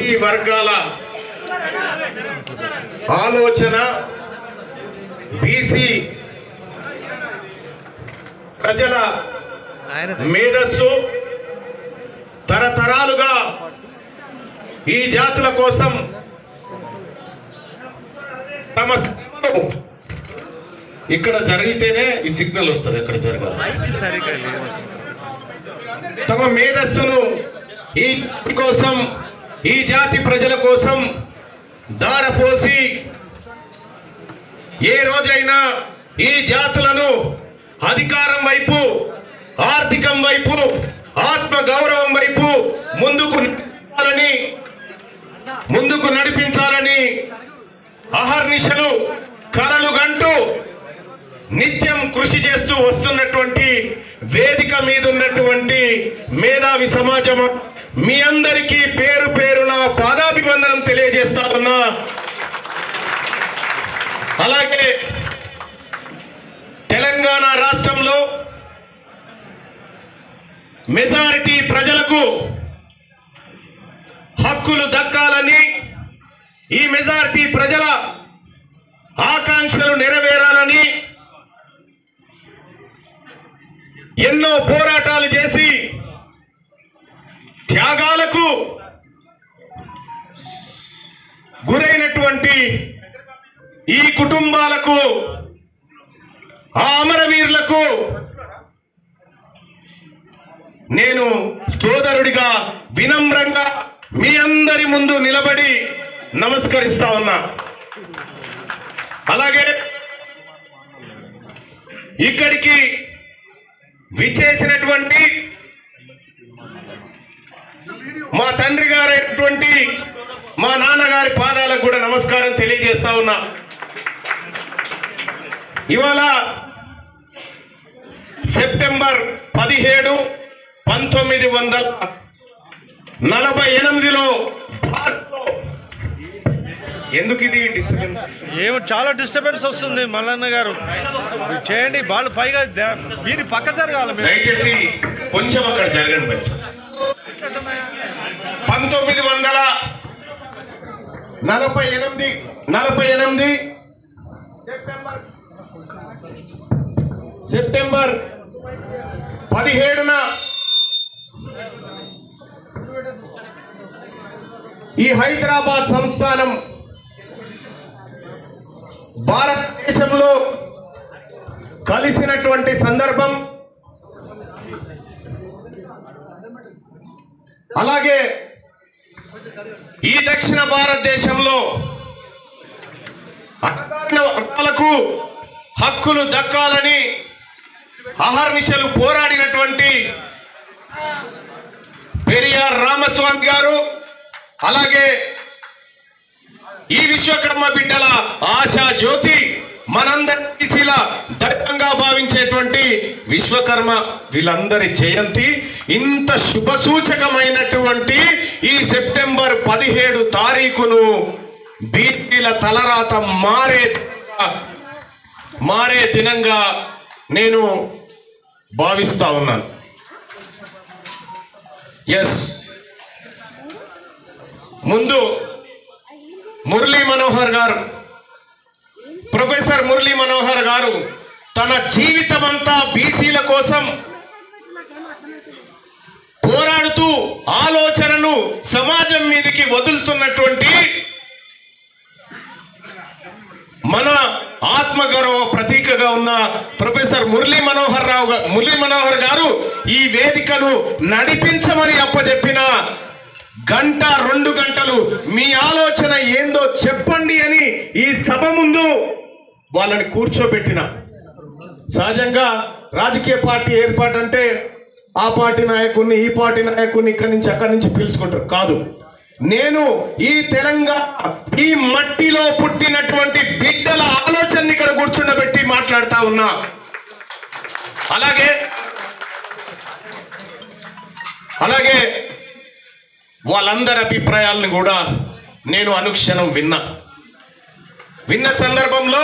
BC వర్గాల ఆలోచన, BC ప్రజల మేధస్సు తరతరాలుగా ఈ జాతుల కోసం తమ ఇక్కడ జరిగితేనే ఈ సిగ్నల్ వస్తుంది, ఎక్కడ జరగాలి. తమ మేధస్సును ఈ కోసం, ఈ జాతి ప్రజల కోసం దారపోసి ఏ రోజైనా ఈ జాతులను అధికారం వైపు, ఆర్థికం వైపు, ఆత్మ గౌరవం వైపు ముందుకు నడిపించాలని అహర్నిశలు కలలు గంటూ నిత్యం కృషి చేస్తూ వస్తున్నటువంటి వేదిక మీద ఉన్నటువంటి మేధావి సమాజం మీ అందరికీ పేరు పేరున పాదాభివందనం తెలియజేస్తా ఉన్నా. అలాగే తెలంగాణ రాష్ట్రంలో మెజారిటీ ప్రజలకు హక్కులు దక్కాలని, ఈ మెజారిటీ ప్రజల ఆకాంక్షలు నెరవేరాలని ఎన్నో పోరాటాలు చేసి త్యాగాలకు గురైనటువంటి ఈ కుటుంబాలకు, ఆ అమరవీరులకు నేను సోదరుడిగా వినమ్రంగా మీ అందరి ముందు నిలబడి నమస్కరిస్తా ఉన్నా. అలాగే ఇక్కడికి విచ్చేసినటువంటి మా తండ్రి గారైనటువంటి మా నాన్నగారి పాదాలకు కూడా నమస్కారం తెలియజేస్తా ఉన్నా. ఇవాళ సెప్టెంబర్ 17, 1948లో ఎందుకు ఇది డిస్టర్బెన్స్? ఏమో చాలా డిస్టర్బెన్స్ వస్తుంది. మల్లన్న గారు చేయండి, వాళ్ళు పైగా మీరు పక్క జరగాలి. దయచేసి కొంచెం అక్కడ జరగండి. 1948 సెప్టెంబర్ 17న ఈ హైదరాబాద్ సంస్థానం భారతదేశంలో కలిసినటువంటి సందర్భం. అలాగే ఈ దక్షిణ భారతదేశంలో వర్గాలకు హక్కులు దక్కాలని అహర్నిశలు పోరాడినటువంటి పెరియార్ రామస్వామి గారు, అలాగే ఈ విశ్వకర్మ బిడ్డల ఆశా జ్యోతి, మనందరి దైవంగా భావించేటువంటి విశ్వకర్మ, వీళ్ళందరి జయంతి. ఇంత శుభ సూచకమైనటువంటి ఈ సెప్టెంబర్ 17 తారీఖును బీసీల తలరాత మారే దినంగా నేను భావిస్తా ఉన్నాను. ఎస్, ముందు మురళీ మనోహర్ గారు, ప్రొఫెసర్ మురళీ మనోహర్ గారు తన జీవితం అంతా బీసీల కోసం పోరాడుతూ ఆలోచనను సమాజం మీదకి వదులుతున్నటువంటి మన ఆత్మగౌరవ ప్రతీకగా ఉన్న ప్రొఫెసర్ మురళీ మనోహర్ గారు ఈ వేదికను నడిపించమని అప్పచెప్పిన గంట 2 గంటలు మీ ఆలోచన ఏందో చెప్పండి అని ఈ సభ ముందు వాళ్ళని కూర్చోబెట్టిన. సహజంగా రాజకీయ పార్టీ ఏర్పాటంటే ఆ పార్టీ నాయకుడిని, ఈ పార్టీ నాయకుడిని ఇక్కడి నుంచి అక్కడి నుంచి పిలుచుకుంటారు. కాదు, నేను ఈ తెలంగాణ ఈ మట్టిలో పుట్టినటువంటి బిడ్డల ఆలోచనని ఇక్కడ కూర్చుండబెట్టి మాట్లాడుతా ఉన్నా. అలాగే వాళ్ళందరి అభిప్రాయాలను కూడా నేను అనుక్షణం విన్న సందర్భంలో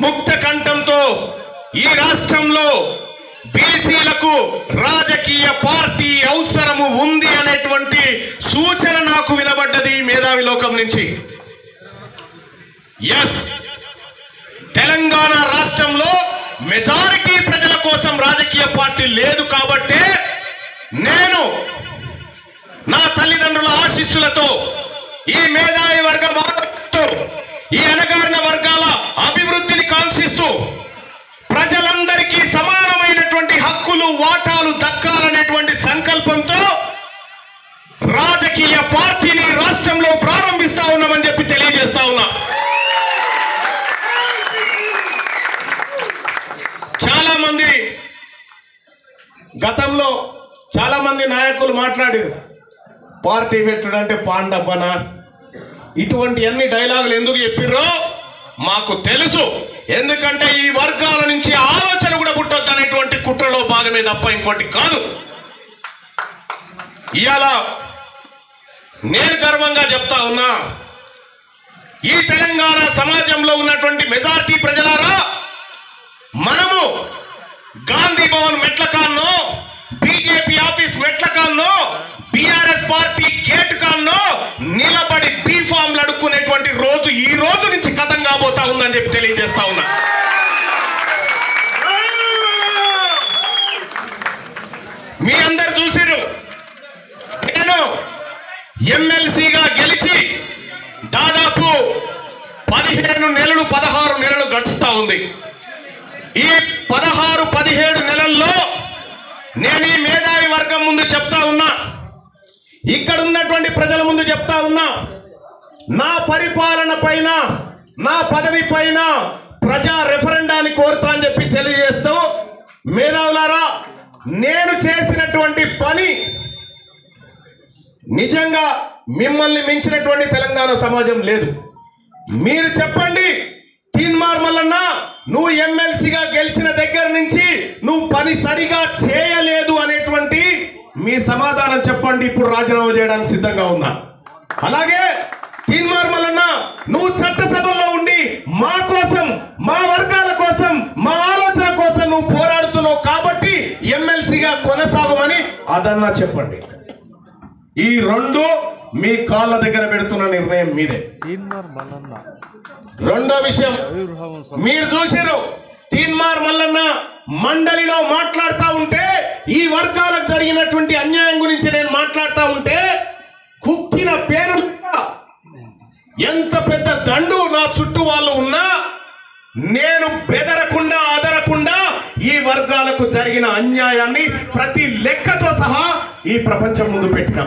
ముక్త కంఠంతో ఈ రాష్ట్రంలో బీసీలకు రాజకీయ పార్టీ అవసరము ఉంది అనేటువంటి సూచన నాకు వినబడ్డది ఈ మేధావి లోకం నుంచి. ఎస్, తెలంగాణ రాష్ట్రంలో మెజారిటీ ప్రజల కోసం రాజకీయ పార్టీ లేదు కాబట్టే నేను నా తల్లిదండ్రుల ఆశీస్సులతో ఈ మేధావి వర్గంతో ఈ అణగారిన వర్గాల అభివృద్ధిని కాంక్షిస్తూ ప్రజలందరికీ సమానమైనటువంటి హక్కులు వాటాలు దక్కాలనేటువంటి సంకల్పంతో రాజకీయ పార్టీని రాష్ట్రంలో ప్రారంభిస్తా ఉన్నామని చెప్పి తెలియజేస్తా ఉన్నా. చాలా మంది గతంలో చాలా మంది నాయకులు మాట్లాడారు, పార్టీ పెట్టడం అంటే పాండబ్బనా, ఇటువంటి అన్ని డైలాగులు ఎందుకు చెప్పిర్రో మాకు తెలుసు. ఎందుకంటే ఈ వర్గాల నుంచి ఆలోచన కూడా పుట్టొద్దు అనేటువంటి కుట్రలో భాగమే తప్ప ఇంకోటి కాదు. ఇవాళ నేను గర్వంగా చెప్తా ఉన్నా, ఈ తెలంగాణ సమాజంలో ఉన్నటువంటి మెజారిటీ ప్రజలారా, మనము గాంధీ భవన్ మెట్ల కాన్నో, బీజేపీ ఆఫీస్ మెట్ల కాన్నో, బీఆర్ఎస్ పార్టీ గేట్ కాన్నో నిలబడి బీ ఫామ్లు అడుక్కునేటువంటి రోజు ఈ రోజు నుంచి కథం కాబోతా ఉందని చెప్పి తెలియజేస్తా ఉన్నా. మీ అందరు చూసిరు, నేను ఎమ్మెల్సీగా గెలిచి దాదాపు 15 నెలలు 16 నెలలు గడుస్తా ఉంది. ఈ 16-17 నెలల్లో నేను ఈ మేధావి వర్గం ముందు చెప్తా ఉన్నా, ఇక్కడ ఉన్నటువంటి ప్రజల ముందు చెప్తా ఉన్నా, నా పరిపాలన పైన, నా పదవి పైన ప్రజా రెఫరెండాన్ని కోరుతా అని చెప్పి తెలియజేస్తూ, మేధావులారా, నేను చేసినటువంటి పని నిజంగా మిమ్మల్ని మించినటువంటి తెలంగాణ సమాజం లేదు. మీరు చెప్పండి, తీన్మార్ మల్లన్న నువ్వు ఎమ్మెల్సీగా గెలిచిన దగ్గర నుంచి నువ్వు పని సరిగా చేయలేదు అనేటువంటి మీ సమాధానం చెప్పండి. ఇప్పుడు రాజీనామా చేయడానికి సిద్ధంగా ఉన్నా. అలాగే తీన్మార్ మల్లన్న నువ్వు చట్టసభలో ఉండి మా కోసం, మా వర్గాల కోసం, మా ఆలోచన కోసం నువ్వు పోరాడుతున్నావు కాబట్టి ఎమ్మెల్సీగా కొనసాగమని అదన్నా చెప్పండి. ఈ రెండు మీ కాళ్ళ దగ్గర పెడుతున్న నిర్ణయం మీదే. రెండో విషయం, మీరు చూసారు తీన్మార్ మల్లన్న మండలిలో మాట్లాడుతూ ఉంటే, ఈ వర్గాలకు జరిగినటువంటి అన్యాయం గురించి నేను మాట్లాడుతూ ఉంటే, కుక్కిన పేరు ఎంత పెద్ద దండు నా చుట్టూ వాళ్ళు ఉన్నా నేను బెదరకుండా అదరకుండా ఈ వర్గాలకు జరిగిన అన్యాయాన్ని ప్రతి లెక్కతో సహా ఈ ప్రపంచం ముందు పెట్టిన.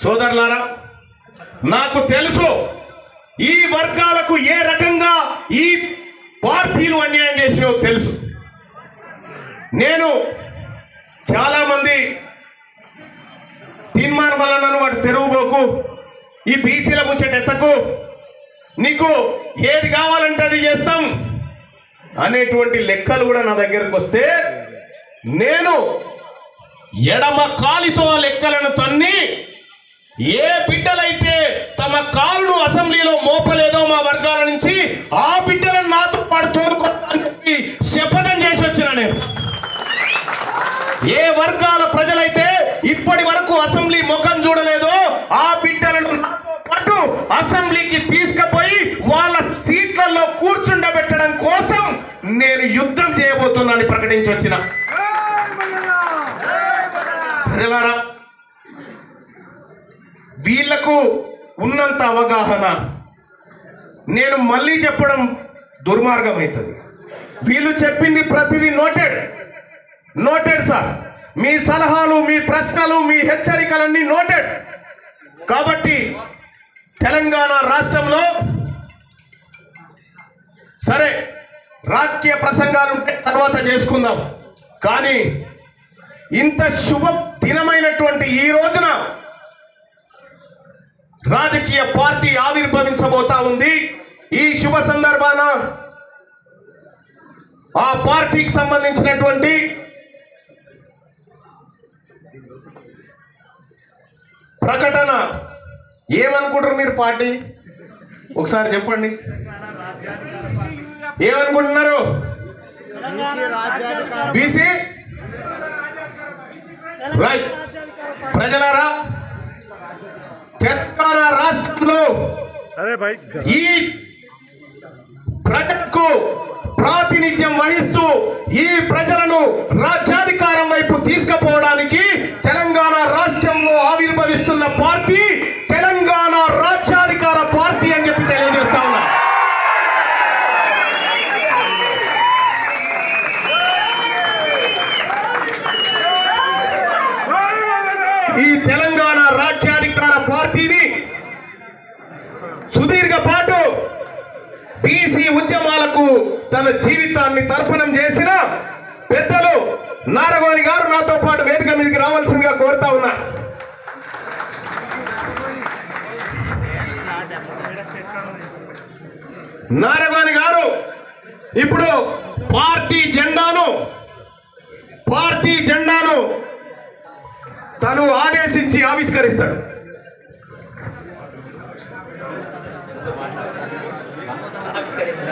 సోదరులారా, నాకు తెలుసు ఈ వర్గాలకు ఏ రకంగా ఈ పార్టీలు అన్యాయం చేసినో తెలుసు. నేను చాలా మంది తీన్మార్ మల్లన్నను వాడు తెరువుబోకు, ఈ బీసీల ముచ్చట ఎత్తకు, నీకు ఏది కావాలంటే అది చేస్తాం అనేటువంటి లెక్కలు కూడా నా దగ్గరకు వస్తే, నేను ఎడమ కాలితో ఆ లెక్కలను తన్ని, ఏ బిడ్డలైతే తమ కాలును అసెంబ్లీలో మోపలేదో మా వర్గాల నుంచి, ఆ బిడ్డలను నాతో పాటు తోడుకోవాలని చెప్పి శపథం చేసి వచ్చిన నేను. ఏ వర్గాల ప్రజలైతే ఇప్పటి వరకు అసెంబ్లీ ముఖం చూడలేదో ఆ బిడ్డలను నాతో పాటు అసెంబ్లీకి తీసుకుపోయి వాళ్ళ సీట్లలో కూర్చుండబెట్టడం కోసం నేను యుద్ధం చేయబోతున్నానని ప్రకటించి వచ్చిన. ప్రజలారా, వీళ్లకు ఉన్నంత అవగాహన నేను మళ్ళీ చెప్పడం దుర్మార్గం అవుతుంది. వీళ్ళు చెప్పింది ప్రతిదీ నోటెడ్ సార్. మీ సలహాలు, మీ ప్రశ్నలు, మీ హెచ్చరికలన్నీ నోటెడ్. కాబట్టి తెలంగాణ రాష్ట్రంలో సరే రాజకీయ ప్రసంగాలు ఉంటే తర్వాత చేసుకుందాం, కానీ ఇంత శుభ దినమైనటువంటి ఈ రోజున రాజకీయ పార్టీ ఆవిర్భవించబోతా ఉంది. ఈ శుభ సందర్భాన ఆ పార్టీకి సంబంధించినటువంటి ప్రకటన ఏమనుకుంటారు మీరు? పార్టీ ఒకసారి చెప్పండి. ఏమనుకుంటున్నారు? BC right. ప్రజలారా, తెలంగాణ రాష్ట్రంలో ఈ ప్రజలకు ప్రాతినిధ్యం వహిస్తూ ఈ ప్రజలను రాజ్యాధికారం వైపు తీసుకుపోవడానికి తెలంగాణ రాష్ట్రంలో ఆవిర్భవిస్తున్న పార్టీ తెలంగాణ రాజ్యాధికార పార్టీ అని చెప్పి తెలియజేస్తా ఉన్నా. ఈ తెలంగాణ రాజ్యాధికార పార్టీని సుదీర్ఘ పాటు బీసీ ఉద్యమాలకు తన జీవితాన్ని తర్పణం చేసిన పెద్దలు నారగోని గారు నాతో పాటు వేదిక మీదకి రావాల్సిందిగా కోరుతా ఉన్నా. నారగోని గారు ఇప్పుడు పార్టీ జెండాను తను ఆదేశించి ఆవిష్కరిస్తాడు. ఆవిష్కరించిన